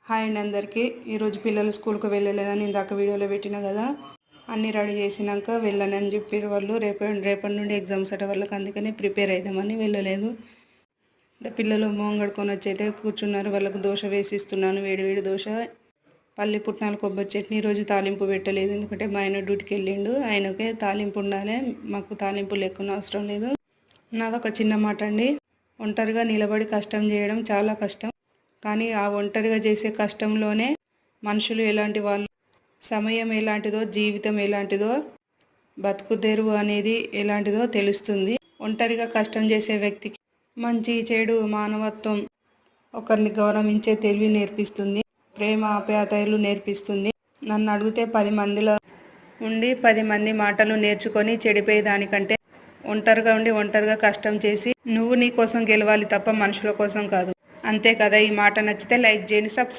Hi అండి అందరికీ. ఈరోజు పిల్లలు స్కూల్కి వెళ్ళలేదని ఇందాక వీడియోలో పెట్టినా కదా, అన్నీ రెడీ చేసినాక వెళ్ళనని చెప్పారు వాళ్ళు. రేపటి నుండి ఎగ్జామ్స్ అట వాళ్ళకి, అందుకని ప్రిపేర్ అవుదామని వెళ్ళలేదు. పిల్లలు మోంగడుకొని వచ్చి అయితే కూర్చున్నారు. వాళ్ళకు దోశ వేసిస్తున్నాను, వేడివేడి దోశ, పల్లి పుట్నాలు, కొబ్బరి చట్నీ. ఈరోజు తాలింపు పెట్టలేదు, ఎందుకంటే మా ఆయన డ్యూటీకి వెళ్ళిండు. ఆయనకే తాలింపు ఉండాలి, మాకు తాలింపు లేకుండా అవసరం లేదు. నాదొక చిన్న మాట అండి, ఒంటరిగా నిలబడి కష్టం చేయడం చాలా కష్టం. కానీ ఆ ఒంటరిగా చేసే కష్టంలోనే మనుషులు ఎలాంటి వాళ్ళు, సమయం ఎలాంటిదో, జీవితం ఎలాంటిదో, బతుకు తెరువు అనేది ఎలాంటిదో తెలుస్తుంది. ఒంటరిగా కష్టం చేసే వ్యక్తికి మంచి చెడు మానవత్వం, ఒకరిని గౌరవించే తెలివి నేర్పిస్తుంది, ప్రేమ ఆప్యాయతలు నేర్పిస్తుంది. నన్ను అడిగితే 10 మందిలో ఉండి 10 మంది మాటలు నేర్చుకొని చెడిపోయేదానికంటే ఒంటరిగా ఉండి ఒంటరిగా కష్టం చేసి నువ్వు నీ కోసం గెలవాలి తప్ప మనుషుల కోసం కాదు. అంతే కదా. ఈ మాట నచ్చితే లైక్ చేయండి, సబ్స్క్రైబ్